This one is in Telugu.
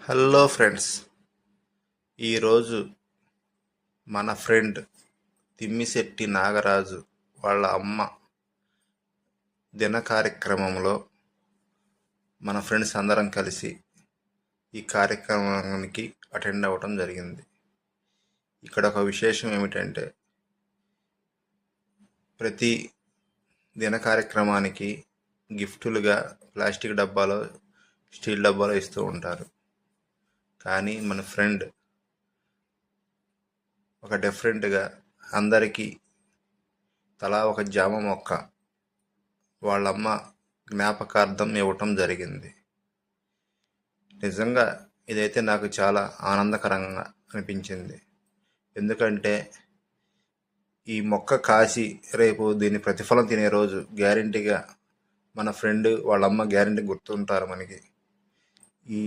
హలో ఫ్రెండ్స్, ఈరోజు మన ఫ్రెండ్ తిమ్మిశెట్టి నాగరాజు వాళ్ళ అమ్మ దిన కార్యక్రమంలో మన ఫ్రెండ్స్ అందరం కలిసి ఈ కార్యక్రమానికి అటెండ్ అవ్వటం జరిగింది. ఇక్కడ ఒక విశేషం ఏమిటంటే, ప్రతి దిన కార్యక్రమానికి గిఫ్టులుగా ప్లాస్టిక్ డబ్బాలో, స్టీల్ డబ్బాలో ఇస్తూ ఉంటారు. కానీ మన ఫ్రెండ్ ఒక డిఫరెంట్గా అందరికీ తలా ఒక జామ మొక్క వాళ్ళమ్మ జ్ఞాపకార్థం ఇవ్వటం జరిగింది. నిజంగా ఇదైతే నాకు చాలా ఆనందకరంగా అనిపించింది. ఎందుకంటే ఈ మొక్క కాసి రేపు దీని ప్రతిఫలం తినే రోజు గ్యారెంటీగా మన ఫ్రెండ్ వాళ్ళమ్మ గ్యారెంటీ గుర్తుంటారు మనకి. ఈ